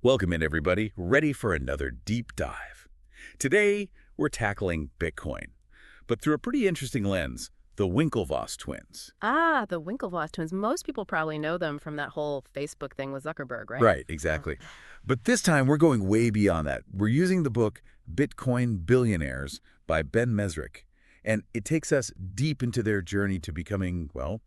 Welcome in, everybody. Ready for another deep dive. Today, we're tackling Bitcoin, but through a pretty interesting lens, the Winklevoss twins. Ah, the Winklevoss twins. Most people probably know them from that whole Facebook thing with Zuckerberg, right? Right, exactly. But this time, we're going way beyond that. We're using the book Bitcoin Billionaires by Ben Mesrick, and it takes us deep into their journey to becoming, well,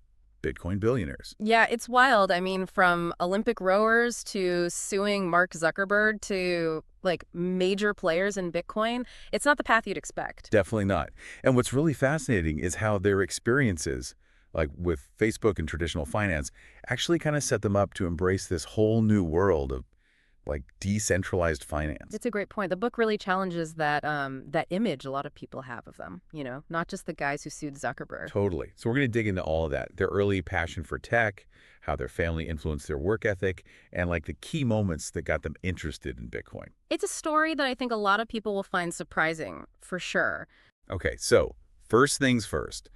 Bitcoin billionaires. Yeah, it's wild. I mean, from Olympic rowers to suing Mark Zuckerberg to like major players in Bitcoin, it's not the path you'd expect. Definitely not. And what's really fascinating is how their experiences, like with Facebook and traditional finance, actually kind of set them up to embrace this whole new world of like decentralized finance. It's a great point. The book really challenges that image a lot of people have of them, not just the guys who sued Zuckerberg. Totally. So we're going to dig into all of that. Their early passion for tech, how their family influenced their work ethic, and like the key moments that got them interested in Bitcoin. It's a story that I think a lot of people will find surprising, for sure. Okay, so first things first.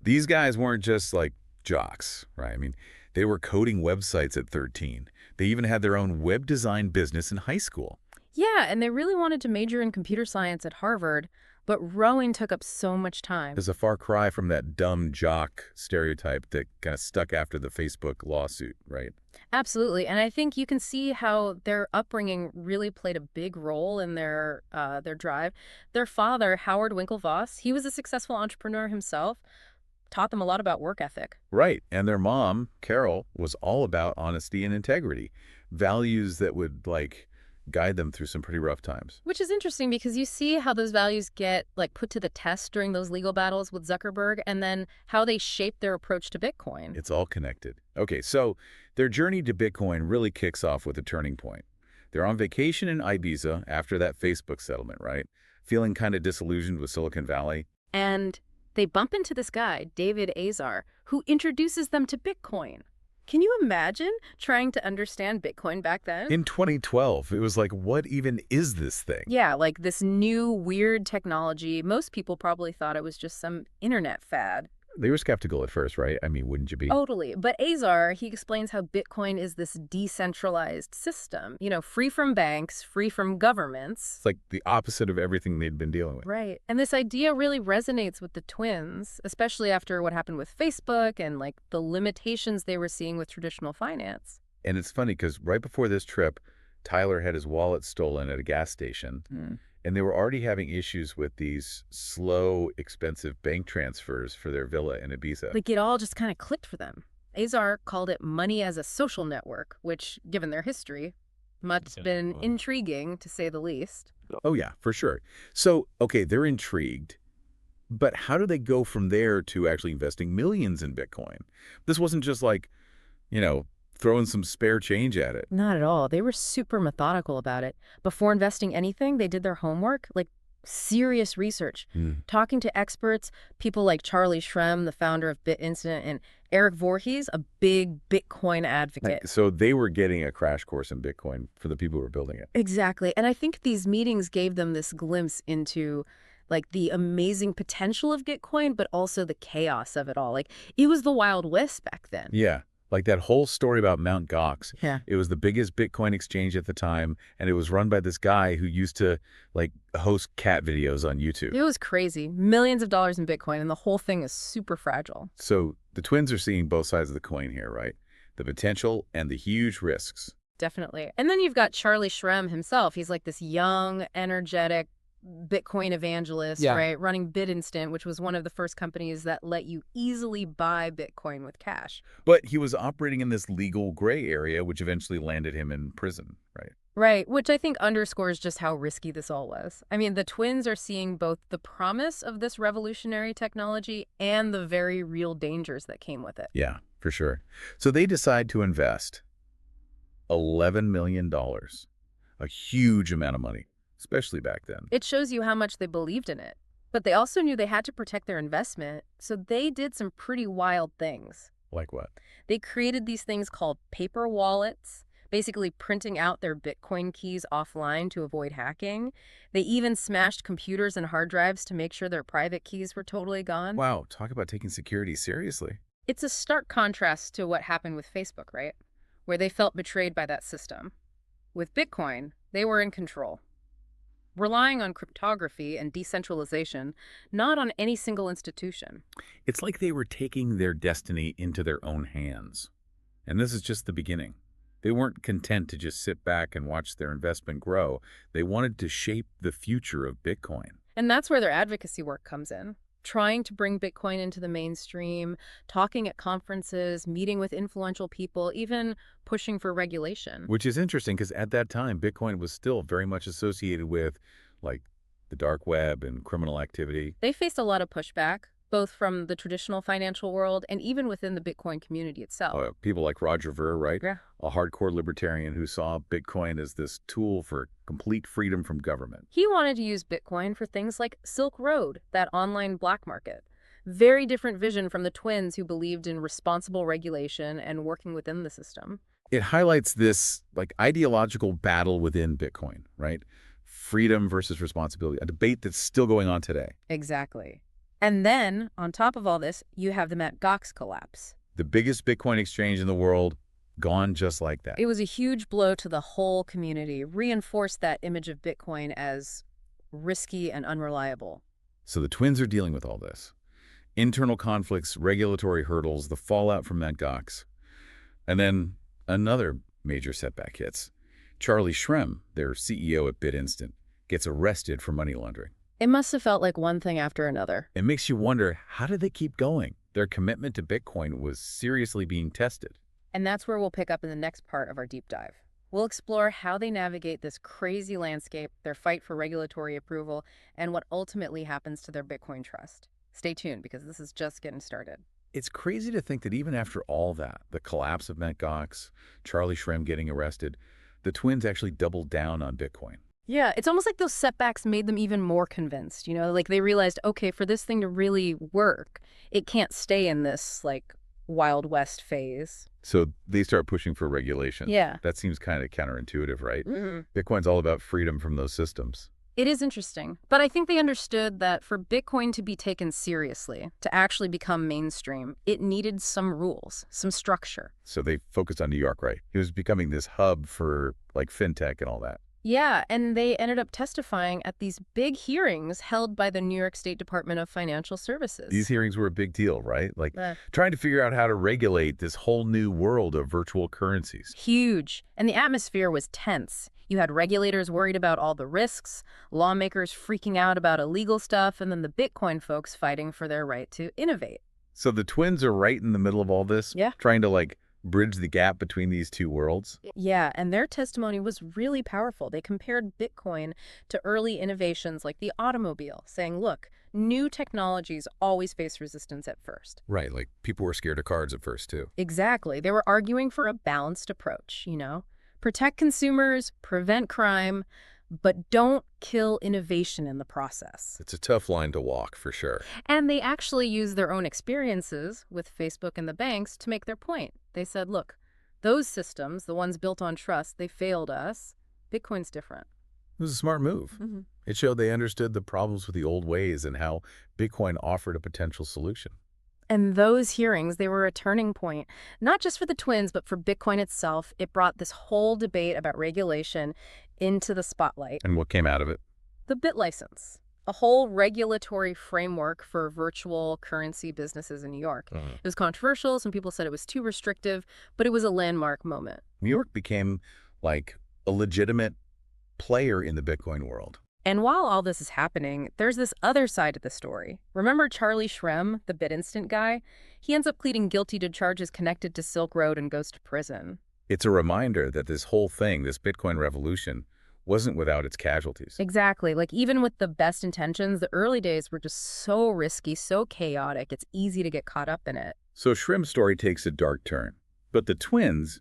These guys weren't just like jocks, right? I mean, they were coding websites at 13. They even had their own web design business in high school. Yeah, and they really wanted to major in computer science at Harvard, but rowing took up so much time. There's a far cry from that dumb jock stereotype that kind of stuck after the Facebook lawsuit, right? Absolutely, and I think you can see how their upbringing really played a big role in their drive. Their father, Howard Winklevoss, he was a successful entrepreneur himself, taught them a lot about work ethic. Right. And their mom, Carol, was all about honesty and integrity, values that would like guide them through some pretty rough times. Which is interesting because you see how those values get like put to the test during those legal battles with Zuckerberg and then how they shape their approach to Bitcoin. It's all connected. Okay, so their journey to Bitcoin really kicks off with a turning point. They're on vacation in Ibiza after that Facebook settlement, right? Feeling kind of disillusioned with Silicon Valley. And they bump into this guy, David Azar, who introduces them to Bitcoin. Can you imagine trying to understand Bitcoin back then? In 2012, it was like, what even is this thing? Yeah, like this new weird technology. Most people probably thought it was just some internet fad. They were skeptical at first, right? I mean, wouldn't you be? Totally. But Azar, he explains how Bitcoin is this decentralized system, free from banks, free from governments. It's like the opposite of everything they'd been dealing with. Right. And this idea really resonates with the twins, especially after what happened with Facebook and like the limitations they were seeing with traditional finance. And it's funny because right before this trip, Tyler had his wallet stolen at a gas station. And they were already having issues with these slow, expensive bank transfers for their villa in Ibiza. Like it all just kind of clicked for them. Azar called it money as a social network, which, given their history, must have been intriguing, to say the least. Oh, yeah, for sure. So, okay, they're intrigued. But how do they go from there to actually investing millions in Bitcoin? This wasn't just like, throwing some spare change at it. Not at all. They were super methodical about it. Before investing anything, they did their homework, like serious research, talking to experts, people like Charlie Shrem, the founder of BitInstant, and Eric Voorhees, a big Bitcoin advocate. So they were getting a crash course in Bitcoin for the people who were building it. Exactly. And I think these meetings gave them this glimpse into like the amazing potential of Bitcoin, but also the chaos of it all. Like it was the Wild West back then. Yeah. Like that whole story about Mt. Gox. Yeah. It was the biggest Bitcoin exchange at the time, and it was run by this guy who used to like host cat videos on YouTube. It was crazy. Millions of dollars in Bitcoin, and the whole thing is super fragile. So the twins are seeing both sides of the coin here, right? The potential and the huge risks. Definitely. And then you've got Charlie Shrem himself. He's like this young, energetic Bitcoin evangelist, right? Running BitInstant, which was one of the first companies that let you easily buy Bitcoin with cash. But he was operating in this legal gray area, which eventually landed him in prison, right? Right, which I think underscores just how risky this all was. I mean, the twins are seeing both the promise of this revolutionary technology and the very real dangers that came with it. Yeah, for sure. So they decide to invest $11 million, a huge amount of money, especially back then. It shows you how much they believed in it. But they also knew they had to protect their investment, so they did some pretty wild things. Like what? They created these things called paper wallets, basically printing out their Bitcoin keys offline to avoid hacking. They even smashed computers and hard drives to make sure their private keys were totally gone. Wow, talk about taking security seriously. It's a stark contrast to what happened with Facebook, right? Where they felt betrayed by that system. With Bitcoin, they were in control, relying on cryptography and decentralization, not on any single institution. It's like they were taking their destiny into their own hands. And this is just the beginning. They weren't content to just sit back and watch their investment grow. They wanted to shape the future of Bitcoin. And that's where their advocacy work comes in. Trying to bring Bitcoin into the mainstream, talking at conferences, meeting with influential people, even pushing for regulation. Which is interesting because at that time, Bitcoin was still very much associated with, like, the dark web and criminal activity. They faced a lot of pushback, both from the traditional financial world and even within the Bitcoin community itself. People like Roger Ver, right? Yeah. A hardcore libertarian who saw Bitcoin as this tool for complete freedom from government. He wanted to use Bitcoin for things like Silk Road, that online black market. Very different vision from the twins who believed in responsible regulation and working within the system. It highlights this like ideological battle within Bitcoin, right? Freedom versus responsibility, a debate that's still going on today. Exactly. And then, on top of all this, you have the Mt. Gox collapse. The biggest Bitcoin exchange in the world, gone just like that. It was a huge blow to the whole community, reinforced that image of Bitcoin as risky and unreliable. So the twins are dealing with all this. Internal conflicts, regulatory hurdles, the fallout from Mt. Gox. And then another major setback hits. Charlie Shrem, their CEO at BitInstant, gets arrested for money laundering. It must have felt like one thing after another. It makes you wonder, how did they keep going? Their commitment to Bitcoin was seriously being tested. And that's where we'll pick up in the next part of our deep dive. We'll explore how they navigate this crazy landscape, their fight for regulatory approval, and what ultimately happens to their Bitcoin trust. Stay tuned, because this is just getting started. It's crazy to think that even after all that, the collapse of Mt. Gox, Charlie Shrem getting arrested, the twins actually doubled down on Bitcoin. Yeah, it's almost like those setbacks made them even more convinced, like they realized, okay, for this thing to really work, it can't stay in this, like, Wild West phase. So they start pushing for regulation. Yeah. That seems kind of counterintuitive, right? Mm-hmm. Bitcoin's all about freedom from those systems. It is interesting, but I think they understood that for Bitcoin to be taken seriously, to actually become mainstream, it needed some rules, some structure. So they focused on New York, right? It was becoming this hub for, like, fintech and all that. Yeah, and they ended up testifying at these big hearings held by the New York State Department of Financial Services. These hearings were a big deal, right? Like trying to figure out how to regulate this whole new world of virtual currencies. Huge. And the atmosphere was tense. You had regulators worried about all the risks, lawmakers freaking out about illegal stuff, and then the Bitcoin folks fighting for their right to innovate. So the twins are right in the middle of all this, trying to, like, bridge the gap between these two worlds. Yeah, and their testimony was really powerful. They compared Bitcoin to early innovations like the automobile, saying, look, new technologies always face resistance at first. Right, like people were scared of cards at first, too. Exactly. They were arguing for a balanced approach, Protect consumers, prevent crime, but don't kill innovation in the process. It's a tough line to walk, for sure. And they actually used their own experiences with Facebook and the banks to make their point. They said, look, those systems, the ones built on trust, they failed us. Bitcoin's different. It was a smart move. Mm-hmm. It showed they understood the problems with the old ways and how Bitcoin offered a potential solution. And those hearings, they were a turning point, not just for the twins, but for Bitcoin itself. It brought this whole debate about regulation into the spotlight. And what came out of it? The Bit license, a whole regulatory framework for virtual currency businesses in New York. It was controversial. Some people said it was too restrictive, but it was a landmark moment. New York became, like, a legitimate player in the Bitcoin world. And while all this is happening, there's this other side of the story. Remember Charlie Shrem, the BitInstant guy? He ends up pleading guilty to charges connected to Silk Road and goes to prison. It's a reminder that this whole thing, this Bitcoin revolution, wasn't without its casualties. Exactly. Like, even with the best intentions, the early days were just so risky, so chaotic, it's easy to get caught up in it. So Shrem's story takes a dark turn. But the twins,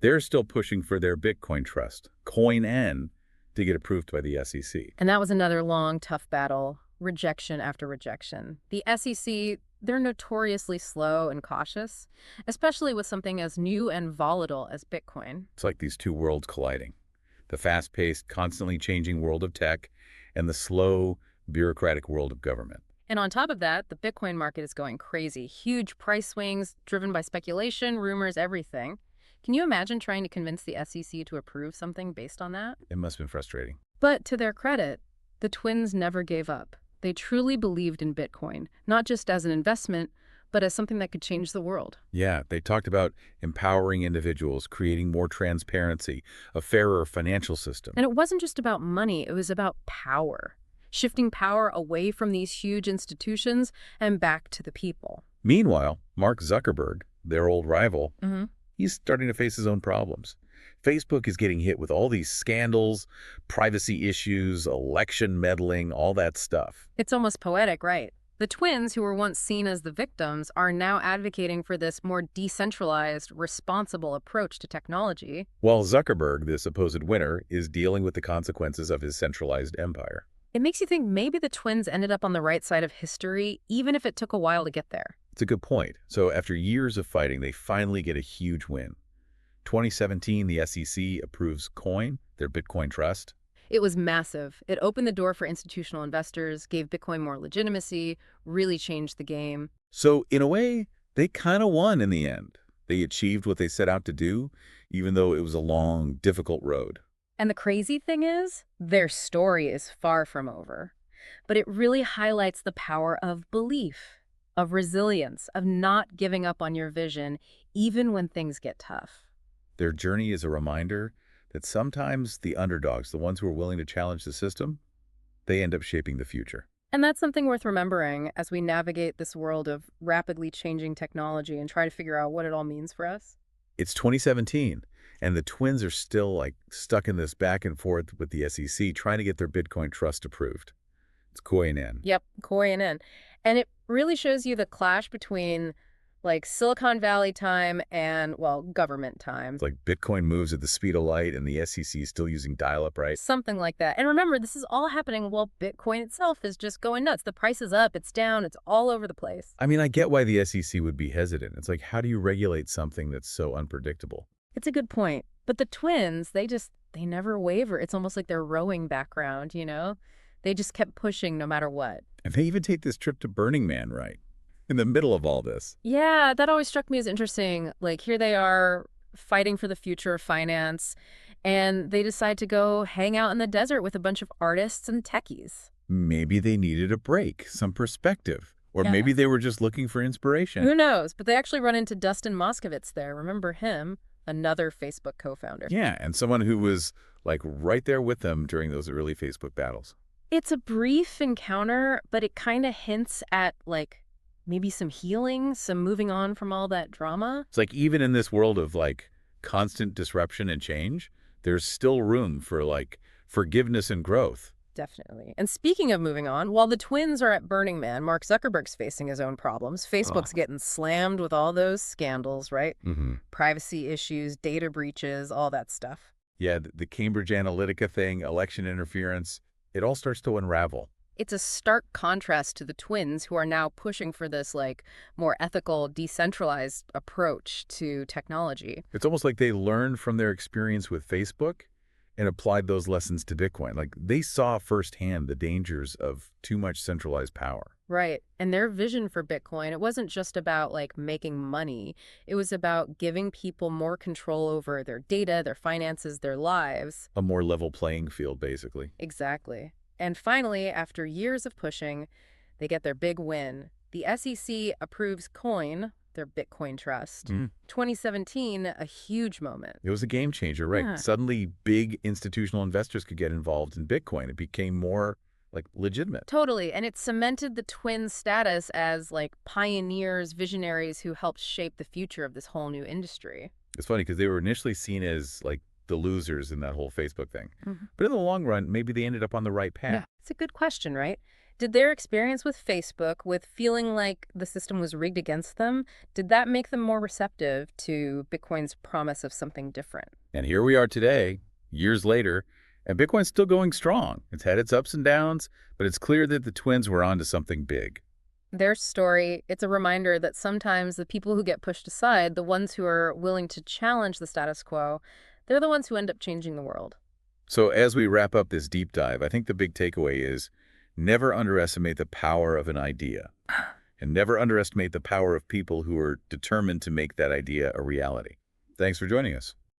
they're still pushing for their Bitcoin trust, Coin N, to get approved by the SEC. And that was another long, tough battle, rejection after rejection. The SEC, they're notoriously slow and cautious, especially with something as new and volatile as Bitcoin. It's like these two worlds colliding. The fast-paced, constantly changing world of tech and the slow, bureaucratic world of government. And on top of that, the Bitcoin market is going crazy. Huge price swings driven by speculation, rumors, everything. Can you imagine trying to convince the SEC to approve something based on that? It must have been frustrating. But to their credit, the twins never gave up. They truly believed in Bitcoin, not just as an investment, but as something that could change the world. Yeah, they talked about empowering individuals, creating more transparency, a fairer financial system. And it wasn't just about money, it was about power. Shifting power away from these huge institutions and back to the people. Meanwhile, Mark Zuckerberg, their old rival, Mm-hmm. he's starting to face his own problems. Facebook is getting hit with all these scandals, privacy issues, election meddling, all that stuff. It's almost poetic, right? The twins, who were once seen as the victims, are now advocating for this more decentralized, responsible approach to technology. While Zuckerberg, the supposed winner, is dealing with the consequences of his centralized empire. It makes you think maybe the twins ended up on the right side of history, even if it took a while to get there. It's a good point. So after years of fighting, they finally get a huge win. 2017, the SEC approves Coin, their Bitcoin trust. It was massive. It opened the door for institutional investors, gave Bitcoin more legitimacy, really changed the game. So in a way, they kind of won in the end. They achieved what they set out to do, even though it was a long, difficult road. And the crazy thing is, their story is far from over. But it really highlights the power of belief, of resilience, of not giving up on your vision, even when things get tough. Their journey is a reminder that sometimes the underdogs, the ones who are willing to challenge the system, they end up shaping the future. And that's something worth remembering as we navigate this world of rapidly changing technology and try to figure out what it all means for us. It's 2017, and the twins are still stuck in this back and forth with the SEC trying to get their Bitcoin trust approved. It's Coin in. Yep, Korean in. And it really shows you the clash between Silicon Valley time and, well, government time. It's like Bitcoin moves at the speed of light and the SEC is still using dial-up, right? Something like that. And remember, this is all happening while Bitcoin itself is just going nuts. The price is up, it's down, it's all over the place. I mean, I get why the SEC would be hesitant. It's like, how do you regulate something that's so unpredictable? It's a good point. But the twins, they never waver. It's almost like their rowing background, you know? They just kept pushing no matter what. And they even take this trip to Burning Man, right? In the middle of all this. Yeah, that always struck me as interesting. Here they are fighting for the future of finance, and they decide to go hang out in the desert with a bunch of artists and techies. Maybe they needed a break, some perspective. Or Yeah. maybe they were just looking for inspiration. Who knows? But they actually run into Dustin Moskovitz there. Remember him? Another Facebook co-founder. Yeah, and someone who was right there with them during those early Facebook battles. It's a brief encounter, but it kind of hints at maybe some healing, some moving on from all that drama. It's like even in this world of constant disruption and change, there's still room for forgiveness and growth. Definitely. And speaking of moving on, while the twins are at Burning Man, Mark Zuckerberg's facing his own problems. Facebook's getting slammed with all those scandals, right? Mm-hmm. Privacy issues, data breaches, all that stuff. Yeah, the Cambridge Analytica thing, election interference, it all starts to unravel. It's a stark contrast to the twins, who are now pushing for this more ethical, decentralized approach to technology. It's almost like they learned from their experience with Facebook and applied those lessons to Bitcoin. They saw firsthand the dangers of too much centralized power. Right. And their vision for Bitcoin, it wasn't just about making money. It was about giving people more control over their data, their finances, their lives. A more level playing field, basically. Exactly. And finally, after years of pushing, they get their big win. The SEC approves Coin, their Bitcoin trust. 2017, a huge moment. It was a game changer, right? Yeah. Suddenly, big institutional investors could get involved in Bitcoin. It became more legitimate. Totally. And it cemented the twins' status as pioneers, visionaries who helped shape the future of this whole new industry. It's funny because they were initially seen as the losers in that whole Facebook thing. Mm-hmm. But in the long run, maybe they ended up on the right path. Yeah. It's a good question, right? Did their experience with Facebook, with feeling like the system was rigged against them, did that make them more receptive to Bitcoin's promise of something different? And here we are today, years later, and Bitcoin's still going strong. It's had its ups and downs, but it's clear that the twins were onto something big. Their story, it's a reminder that sometimes the people who get pushed aside, the ones who are willing to challenge the status quo, they're the ones who end up changing the world. So as we wrap up this deep dive, I think the big takeaway is never underestimate the power of an idea. And never underestimate the power of people who are determined to make that idea a reality. Thanks for joining us.